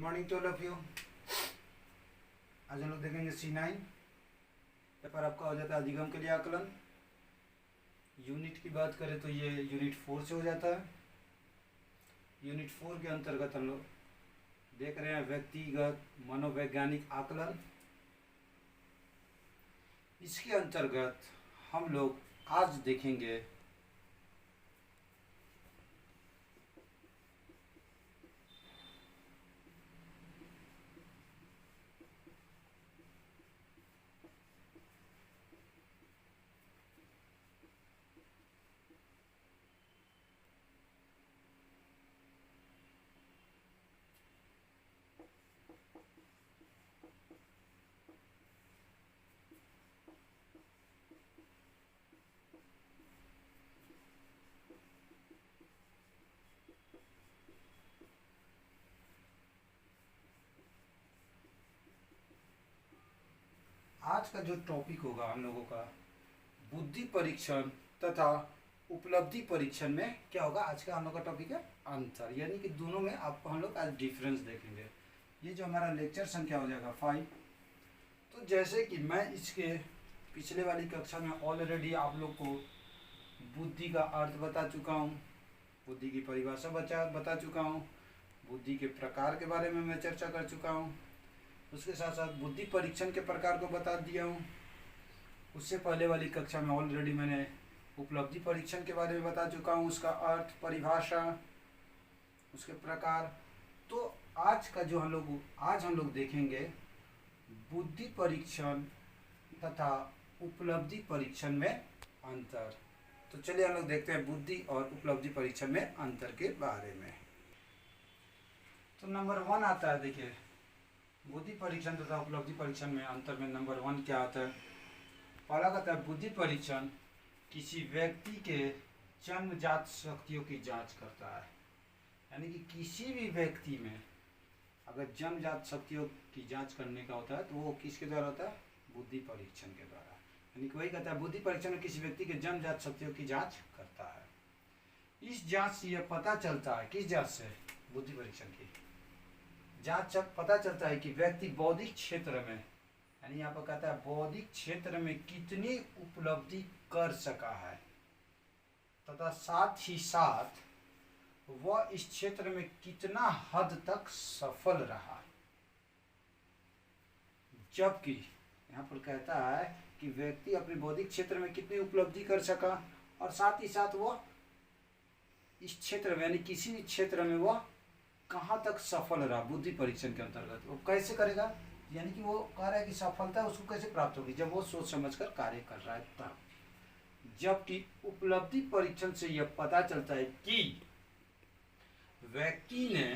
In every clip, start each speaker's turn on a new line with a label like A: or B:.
A: Morning to all of you. आज हम लोग देखेंगे C9 पेपर आपका हो जाता है अधिगम के लिए आकलन। यूनिट की बात करें तो ये यूनिट 4 से हो जाता है। यूनिट 4 के अंतर्गत हम लोग देख रहे हैं व्यक्तिगत मनोवैज्ञानिक आकलन। इसके अंतर्गत हम लोग आज देखेंगे आज का जो टॉपिक होगा हम लोगों का बुद्धि परीक्षण तथा उपलब्धि परीक्षण में क्या होगा। आज का हम लोग का टॉपिक है अंतर, यानी कि दोनों में आपको हम लोग आज डिफरेंस देखेंगे। ये जो हमारा लेक्चर संख्या हो जाएगा 5। तो जैसे कि मैं इसके पिछले वाली कक्षा में ऑलरेडी आप लोग को बुद्धि का अर्थ बता चुका हूँ, बुद्धि की परिभाषा बता चुका हूँ, बुद्धि के प्रकार के बारे में मैं चर्चा कर चुका हूँ। उसके साथ साथ बुद्धि परीक्षण के प्रकार को बता दिया हूँ। उससे पहले वाली कक्षा में ऑलरेडी मैंने उपलब्धि परीक्षण के बारे में बता चुका हूँ, उसका अर्थ, परिभाषा, उसके प्रकार। तो आज हम लोग देखेंगे बुद्धि परीक्षण तथा उपलब्धि परीक्षण में अंतर। तो चलिए हम लोग देखते हैं बुद्धि और उपलब्धि परीक्षण में अंतर के बारे में। तो नंबर 1 आता है, देखिए बुद्धि परीक्षण तथा उपलब्धि परीक्षण में अंतर में नंबर 1 क्या आता है। पहला कहता है बुद्धि परीक्षण किसी व्यक्ति के जन्मजात शक्तियों की जांच करता है। यानी कि किसी भी व्यक्ति में अगर जन्मजात शक्तियों की जांच करने का होता है तो वो किसके द्वारा होता है, बुद्धि परीक्षण के द्वारा। यानी कि वही कहता है बुद्धि परीक्षण में किसी व्यक्ति के जन्मजात शक्तियों की जांच करता है। इस जांच से यह पता चलता है, किस जांच से, बुद्धि परीक्षण की जांच जब पता चलता है कि व्यक्ति बौद्धिक क्षेत्र में, यानी यहाँ पर कहता है बौद्धिक क्षेत्र में कितनी उपलब्धि कर सका है तथा साथ ही साथ वह इस क्षेत्र में कितना हद तक सफल रहा। जबकि यहाँ पर कहता है कि व्यक्ति अपने बौद्धिक क्षेत्र में कितनी उपलब्धि कर सका और साथ ही साथ वह इस क्षेत्र में, यानी किसी भी क्षेत्र में वह कहाँ तक सफल रहा बुद्धि परीक्षण के अंतर्गत। वो कैसे करेगा, यानी कि वो कह रहा है कि सफलता उसको कैसे प्राप्त होगी, जब वो सोच समझकर कार्य कर रहा है तब। जबकि उपलब्धि परीक्षण से यह पता चलता है कि व्यक्ति ने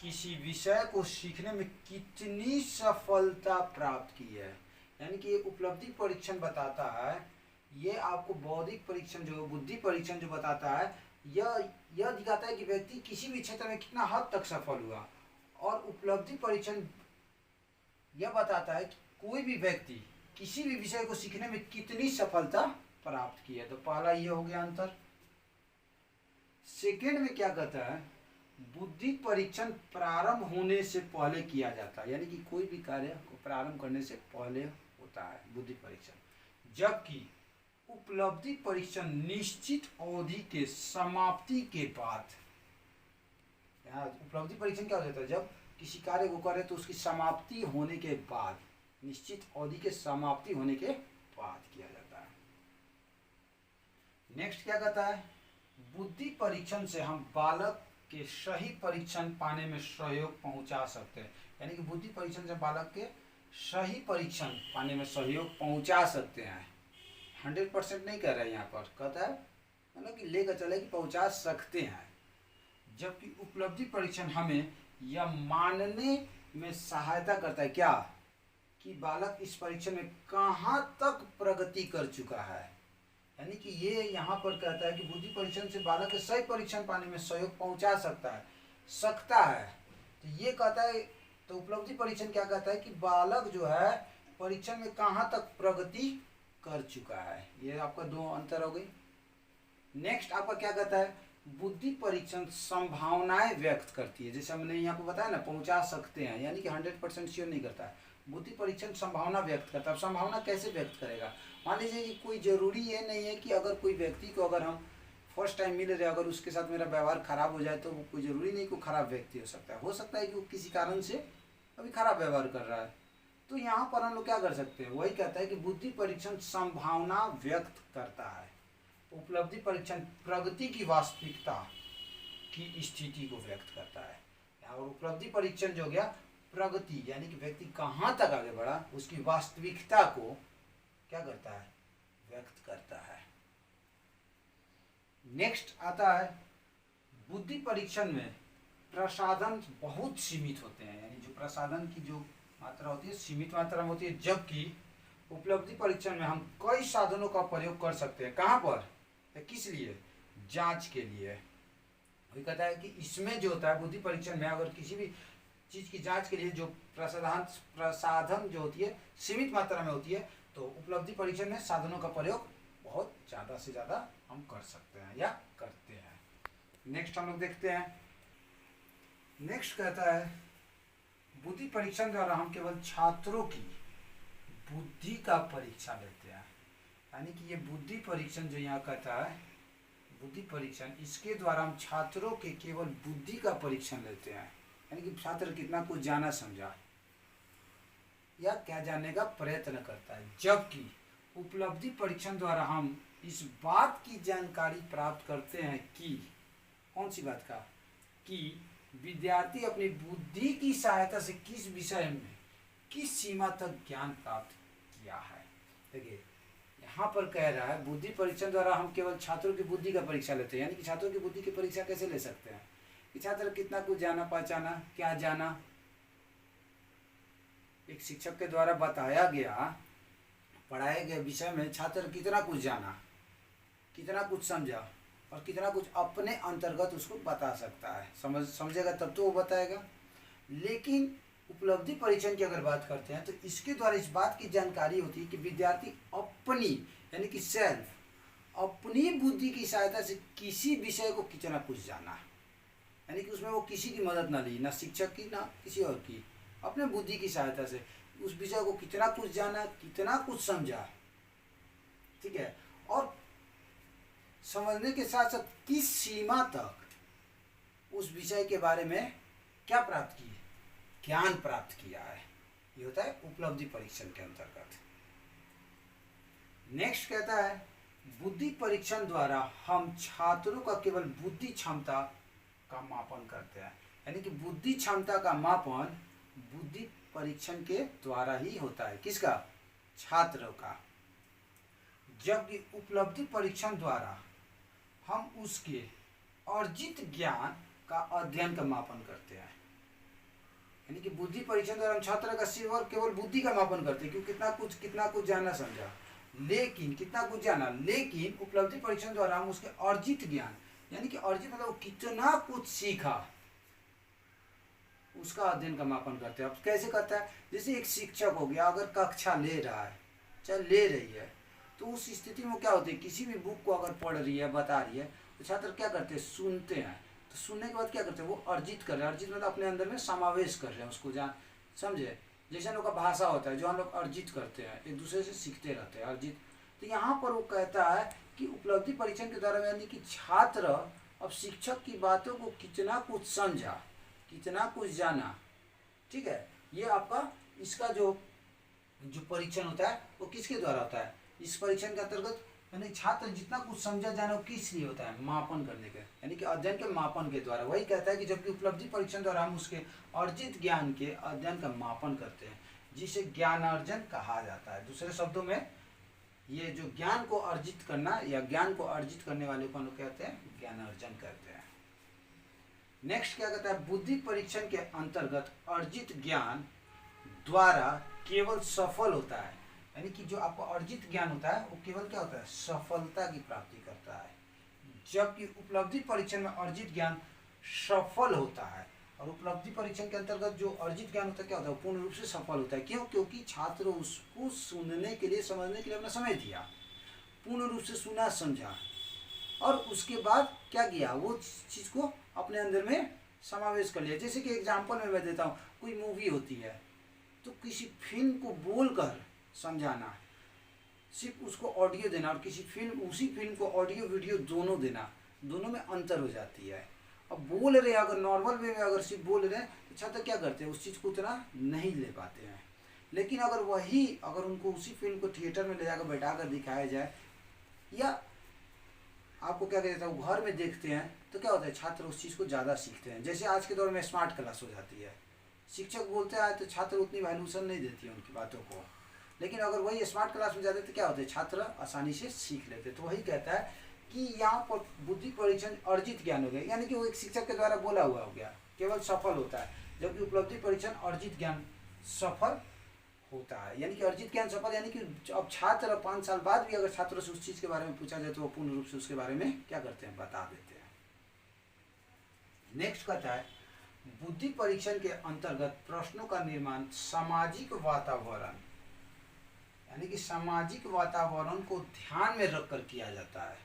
A: किसी विषय को सीखने में कितनी सफलता प्राप्त की है। यानी कि ये उपलब्धि परीक्षण बताता है, ये आपको बौद्धिक परीक्षण जो बुद्धि परीक्षण जो बताता है यह दिखाता है कि व्यक्ति किसी भी क्षेत्र में कितना हद तक सफल हुआ। और उपलब्धि परीक्षण यह बताता है कि कोई भी व्यक्ति किसी भी विषय को सीखने में कितनी सफलता प्राप्त की है। तो पहला ये हो गया अंतर। सेकेंड में क्या कहता है, बुद्धि परीक्षण प्रारंभ होने से पहले किया जाता है। यानी कि कोई भी कार्य को प्रारंभ करने से पहले होता है बुद्धि परीक्षण। जबकि उपलब्धि परीक्षण निश्चित अवधि के समाप्ति के बाद, यहाँ उपलब्धि परीक्षण क्या हो जाता है, जब किसी कार्य को करे तो उसकी समाप्ति होने के बाद, निश्चित अवधि के समाप्ति होने के बाद किया जाता है। नेक्स्ट क्या कहता है, बुद्धि परीक्षण से हम बालक के सही परीक्षण पाने में सहयोग पहुंचा सकते हैं। यानी कि बुद्धि परीक्षण से बालक के सही परीक्षण पाने में सहयोग पहुंचा सकते हैं। 100% नहीं कह रहा है यहाँ पर, कहता है मतलब कि लेकर चले कि पहुंचा सकते हैं। जबकि उपलब्धि परीक्षण हमें यह मानने में सहायता करता है क्या, कि बालक इस परीक्षण में कहाँ तक प्रगति कर चुका है। यानी कि ये यहाँ पर कहता है कि बुद्धि परीक्षण से बालक के सही परीक्षण पाने में सहयोग पहुंचा सकता है। तो ये कहता है, तो उपलब्धि परीक्षण क्या कहता है कि बालक जो है परीक्षण में कहाँ तक प्रगति कर चुका है। ये आपका 2 अंतर हो गई। नेक्स्ट आपका क्या कहता है, बुद्धि परीक्षण संभावनाएं व्यक्त करती है। जैसे हमने यहाँ पे बताया ना, पहुंचा सकते हैं, यानी कि 100% श्योर नहीं करता है। बुद्धि परीक्षण संभावना व्यक्त करता है। अब संभावना कैसे व्यक्त करेगा? मान लीजिए कि कोई जरूरी ये नहीं है कि अगर कोई व्यक्ति को अगर हम फर्स्ट टाइम मिल रहे, अगर उसके साथ मेरा व्यवहार खराब हो जाए तो वो कोई जरूरी नहीं कि वो खराब व्यक्ति हो सकता है। हो सकता है कि वो किसी कारण से अभी खराब व्यवहार कर रहा है। तो यहाँ पर हम लोग क्या कर सकते हैं? वही कहता है कि बुद्धि परीक्षण संभावना व्यक्त करता है। उपलब्धि परीक्षण प्रगति की वास्तविकता की स्थिति को व्यक्त करता है। और उपलब्धि परीक्षण जो हो गया प्रगति, यानी कि व्यक्ति कहाँ तक आगे बढ़ा, उसकी वास्तविकता को क्या करता है? व्यक्त करता है। नेक्स्ट आता है, बुद्धि परीक्षण में प्रसाधन बहुत सीमित होते हैं, यानी जो प्रसाधन की जो मात्रा होती है सीमित मात्रा में होती है, जबकि उपलब्धि परीक्षण में हम कई साधनों का प्रयोग कर सकते हैं। कहाँ पर? तो किस लिए? जांच के लिए। वही कहता है कि इसमें जो होता है बुद्धि परीक्षण में, अगर किसी भी चीज की जांच के लिए जो प्रसाधन जो होती है सीमित मात्रा में होती है, तो उपलब्धि परीक्षण में साधनों का प्रयोग बहुत ज़्यादा से ज़्यादा हम कर सकते हैं या करते हैं। नेक्स्ट हम लोग देखते हैं। नेक्स्ट कहता है, बुद्धि परीक्षण द्वारा हम केवल छात्रों की बुद्धि का परीक्षण लेते हैं। यानी कि ये बुद्धि परीक्षण जो यहाँ कहता है, बुद्धि परीक्षण, इसके द्वारा हम छात्रों के केवल बुद्धि का परीक्षण लेते हैं। यानी कि छात्र कितना कुछ जाना समझा या क्या जानने का प्रयत्न करता है, जबकि उपलब्धि परीक्षण द्वारा हम इस बात की जानकारी प्राप्त करते हैं कि, कौन सी बात का? कि विद्यार्थी अपनी बुद्धि की सहायता से किस विषय में किस सीमा तक ज्ञान प्राप्त किया है। देखिए यहाँ पर कह रहा है बुद्धि परीक्षण द्वारा हम केवल छात्रों की बुद्धि का परीक्षा लेते हैं। यानी कि छात्रों की बुद्धि की परीक्षा कैसे ले सकते हैं? कि छात्र कितना कुछ जाना, पहचाना, क्या जाना, एक शिक्षक के द्वारा बताया गया, पढ़ाए गए विषय में छात्र कितना कुछ जाना, कितना कुछ समझा और कितना कुछ अपने अंतर्गत उसको बता सकता है। समझेगा तब तो वो बताएगा। लेकिन उपलब्धि परीक्षण की अगर बात करते हैं तो इसके द्वारा इस बात की जानकारी होती है कि विद्यार्थी अपनी, यानी कि सेल्फ, अपनी बुद्धि की सहायता से किसी विषय को कितना कुछ जाना, यानी कि उसमें वो किसी की मदद ना ली, ना शिक्षक की ना किसी और की, अपने बुद्धि की सहायता से उस विषय को कितना कुछ जाना, कितना कुछ समझा, ठीक है, और समझने के साथ साथ किस सीमा तक उस विषय के बारे में क्या प्राप्त की, ज्ञान प्राप्त किया है। ये होता है उपलब्धि परीक्षण के अंतर्गत। नेक्स्ट कहता है, बुद्धि परीक्षण द्वारा हम छात्रों का केवल बुद्धि क्षमता का मापन करते हैं। यानी कि बुद्धि क्षमता का मापन बुद्धि परीक्षण के द्वारा ही होता है। किसका? छात्रों का। जबकि उपलब्धि परीक्षण द्वारा हम उसके अर्जित ज्ञान का अध्ययन का मापन करते हैं। यानी कि बुद्धि परीक्षण द्वारा हम छात्र का सिर्फ और केवल बुद्धि का मापन करते हैं, क्योंकि कितना कुछ जाना समझा, लेकिन कितना कुछ जाना, लेकिन उपलब्धि परीक्षण द्वारा हम उसके अर्जित ज्ञान, यानी कि अर्जित मतलब कितना कुछ सीखा, उसका अध्ययन का मापन करते हैं। अब कैसे करता है? जैसे एक शिक्षक हो गया, अगर कक्षा ले रहा है, चाहे ले रही है, तो उस स्थिति में क्या होती है, किसी भी बुक को अगर पढ़ रही है, बता रही है, तो छात्र क्या करते हैं? सुनते हैं। तो सुनने के बाद क्या करते हैं? वो अर्जित कर रहे हैं। अर्जित मतलब अपने अंदर में समावेश कर रहे हैं उसको, जान समझे। जैसे हम लोग का भाषा होता है जो हम लोग अर्जित करते हैं, एक दूसरे से सीखते रहते हैं, अर्जित। तो यहाँ पर वो कहता है कि उपलब्धि परीक्षण के द्वारा, यानी कि छात्र अब शिक्षक की बातों को कितना कुछ समझा, कितना कुछ जाना, ठीक है। ये आपका इसका जो परीक्षण होता है वो किसके द्वारा होता है? इस परीक्षण के अंतर्गत यानी छात्र जितना कुछ समझा जाना वो किस लिए होता है? मापन करने के, यानी कि अध्ययन के मापन के द्वारा। वही कहता है कि जबकि उपलब्धि परीक्षण द्वारा हम उसके अर्जित ज्ञान के अध्ययन का मापन करते हैं, जिसे ज्ञानार्जन कहा जाता है। दूसरे शब्दों में ये जो ज्ञान को अर्जित करना या ज्ञान को अर्जित करने वाले को हम लोग कहते हैं ज्ञानार्जन करते हैं। नेक्स्ट क्या कहता है? बुद्धि परीक्षण के अंतर्गत अर्जित ज्ञान द्वारा केवल सफल होता है, यानी कि जो आपको अर्जित ज्ञान होता है वो केवल क्या होता है? सफलता की प्राप्ति करता है। जबकि उपलब्धि परीक्षण में अर्जित ज्ञान सफल होता है, और उपलब्धि परीक्षण के अंतर्गत जो अर्जित ज्ञान होता है क्या होता है? पूर्ण रूप से सफल होता है। क्यों? क्योंकि छात्र उसको सुनने के लिए, समझने के लिए अपना समय दिया, पूर्ण रूप से सुना, समझा, और उसके बाद क्या किया, वो चीज़ को अपने अंदर में समावेश कर लिया। जैसे कि एग्जाम्पल में मैं देता हूँ, कोई मूवी होती है तो किसी फिल्म को बोलकर समझाना, सिर्फ उसको ऑडियो देना, और किसी फिल्म उसी फिल्म को ऑडियो वीडियो दोनों देना, दोनों में अंतर हो जाती है। अब बोल रहे हैं, अगर नॉर्मल वे में अगर सिर्फ बोल रहे हैं तो छात्र क्या करते हैं, उस चीज़ को उतना नहीं ले पाते हैं। लेकिन अगर उनको उसी फिल्म को थिएटर में ले जाकर बैठा कर दिखाया जाए, या आपको क्या कहता है, घर में देखते हैं, तो क्या होता है, छात्र उस चीज़ को ज़्यादा सीखते हैं। जैसे आज के दौर में स्मार्ट क्लास हो जाती है, शिक्षक बोलते हैं तो छात्र उतनी वैल्यूशन नहीं देती है उनकी बातों को। लेकिन अगर वही स्मार्ट क्लास में जाते तो क्या होता है, छात्र आसानी से सीख लेते। तो वही कहता है कि यहाँ पर बुद्धि परीक्षण अर्जित ज्ञान हो गया, यानी कि वो एक शिक्षक के द्वारा बोला हुआ हो गया, केवल सफल होता है, जबकि उपलब्धि परीक्षण अर्जित ज्ञान सफल होता है। यानी कि अर्जित ज्ञान सफल, यानी कि अब छात्र 5 साल बाद भी अगर छात्रों से उस चीज़ के बारे में पूछा जाए तो वो पूर्ण रूप से उसके बारे में क्या करते हैं, बता देते हैं। नेक्स्ट कहता है, बुद्धि परीक्षण के अंतर्गत प्रश्नों का निर्माण सामाजिक वातावरण, यानी कि सामाजिक वातावरण को ध्यान में रखकर किया जाता है।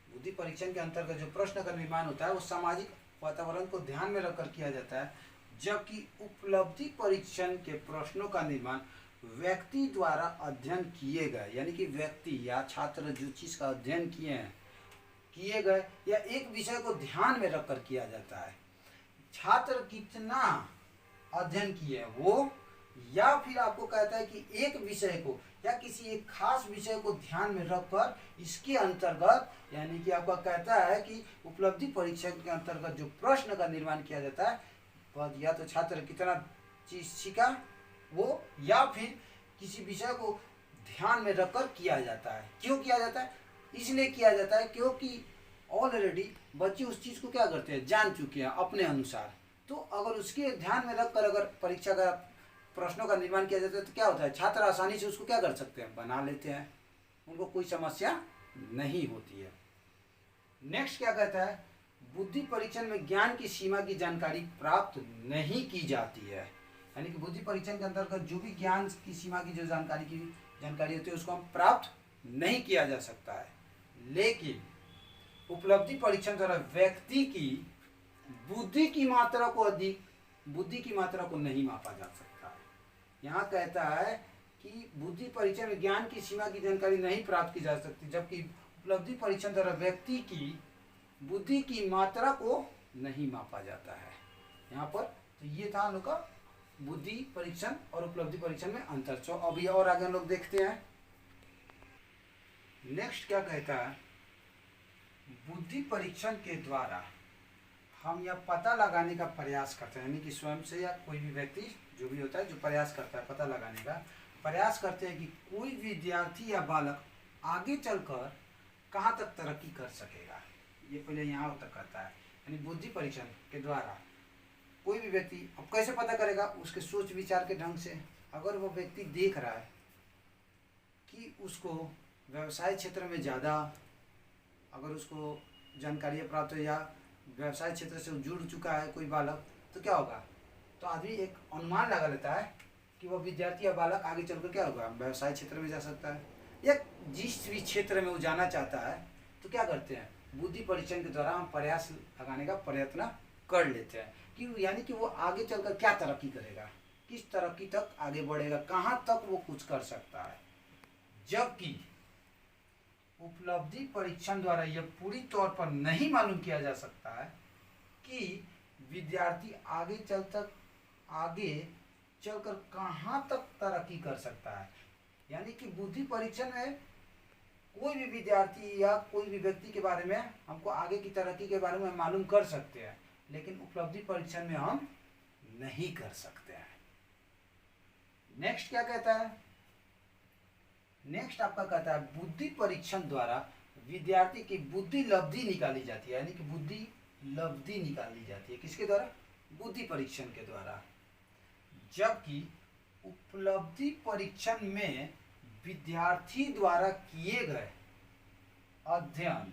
A: बुद्धि परीक्षण के अंतर्गत जो प्रश्न का निर्माण होता है वो सामाजिक वातावरण को ध्यान में रखकर किया जाता है, जबकि उपलब्धि परीक्षण के प्रश्नों का निर्माण व्यक्ति द्वारा अध्ययन किए गए, यानी कि व्यक्ति या छात्र जो चीज़ का अध्ययन किए गए या एक विषय को ध्यान में रखकर किया जाता है। छात्र कितना अध्ययन किए वो, या फिर आपको कहता है कि एक विषय को या किसी एक खास विषय को ध्यान में रखकर इसके अंतर्गत, यानी कि आपका कहता है कि उपलब्धि परीक्षण के अंतर्गत जो प्रश्न का निर्माण किया जाता है, या तो छात्र कितना चीज सीखा वो, या फिर किसी विषय को ध्यान में रखकर किया जाता है। क्यों किया जाता है, इसलिए किया जाता है क्योंकि ऑलरेडी बच्चे उस चीज़ को क्या करते हैं, जान चुके हैं अपने अनुसार। तो अगर उसके ध्यान में रखकर अगर परीक्षा का प्रश्नों का निर्माण किया जाता है तो क्या होता है, छात्र आसानी से उसको क्या कर सकते हैं, बना लेते हैं, उनको कोई समस्या नहीं होती है। नेक्स्ट क्या कहता है, बुद्धि परीक्षण में ज्ञान की सीमा की जानकारी प्राप्त नहीं की जाती है, यानी कि बुद्धि परीक्षण के अंतर्गत जो भी ज्ञान की सीमा की जो जानकारी होती है उसको हम प्राप्त नहीं किया जा सकता है। लेकिन उपलब्धि परीक्षण द्वारा व्यक्ति की बुद्धि की मात्रा को नहीं मापा जा सकता है। यहाँ कहता है कि बुद्धि परीक्षण में ज्ञान की सीमा की जानकारी नहीं प्राप्त की जा सकती, जबकि उपलब्धि परीक्षण द्वारा व्यक्ति की बुद्धि की मात्रा को नहीं मापा जाता है यहाँ पर। तो ये था हम लोग का बुद्धि परीक्षण और उपलब्धि परीक्षण में अंतर। तो अभी और आगे हम लोग देखते हैं। नेक्स्ट क्या कहता है, बुद्धि परीक्षण के द्वारा हम यह पता लगाने का प्रयास करते हैं, यानी कि स्वयं से या कोई भी व्यक्ति जो भी होता है जो प्रयास करता है पता लगाने का प्रयास करते हैं कि कोई विद्यार्थी या बालक आगे चलकर कहाँ तक तरक्की कर सकेगा। ये पहले यहाँ तक करता है, यानी बुद्धि परीक्षण के द्वारा कोई भी व्यक्ति अब कैसे पता करेगा, उसके सोच विचार के ढंग से। अगर वो व्यक्ति देख रहा है कि उसको व्यवसाय क्षेत्र में ज़्यादा अगर उसको जानकारियाँ प्राप्त हो या व्यवसाय क्षेत्र से जुड़ चुका है कोई बालक, तो क्या होगा, तो आदमी एक अनुमान लगा लेता है कि वह विद्यार्थी या बालक आगे चलकर क्या होगा, व्यवसाय क्षेत्र में जा सकता है या जिस भी क्षेत्र में वो जाना चाहता है। तो क्या करते हैं, बुद्धि परीक्षण के द्वारा हम प्रयास लगाने का प्रयत्न कर लेते हैं कि यानी कि वो आगे चलकर क्या तरक्की करेगा, किस तरक्की तक आगे बढ़ेगा, कहाँ तक वो कुछ कर सकता है। जबकि उपलब्धि परीक्षण द्वारा यह पूरी तौर पर नहीं मालूम किया जा सकता है कि विद्यार्थी आगे चलकर कहाँ तक तरक्की कर सकता है। यानी कि बुद्धि परीक्षण में कोई भी विद्यार्थी या कोई भी व्यक्ति के बारे में हमको आगे की तरक्की के बारे में मालूम कर सकते हैं, लेकिन उपलब्धि परीक्षण में हम नहीं कर सकते हैं। नेक्स्ट क्या कहता है, नेक्स्ट आपका कहता है बुद्धि परीक्षण द्वारा विद्यार्थी की बुद्धि लब्धि निकाली जाती है, यानी कि बुद्धि लब्धि निकाली जाती है किसके द्वारा, बुद्धि परीक्षण के द्वारा। जबकि उपलब्धि परीक्षण में विद्यार्थी द्वारा किए गए अध्ययन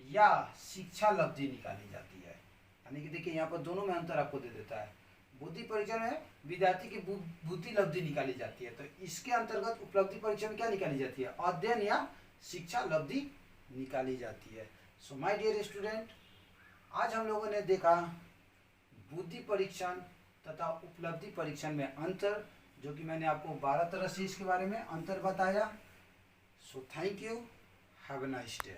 A: या शिक्षा लब्धि निकाली जाती है। यानी कि देखिए यहाँ पर दोनों में अंतर आपको दे देता है। बुद्धि परीक्षण में विद्यार्थी की बुद्धि लब्धि निकाली जाती है, तो इसके अंतर्गत उपलब्धि परीक्षण में क्या निकाली जाती है, अध्ययन या शिक्षा लब्धि निकाली जाती है। सो माय डियर स्टूडेंट, आज हम लोगों ने देखा बुद्धि परीक्षण तथा उपलब्धि परीक्षण में अंतर, जो कि मैंने आपको 12 तरह से इसके बारे में अंतर बताया। So thank you, have a nice day.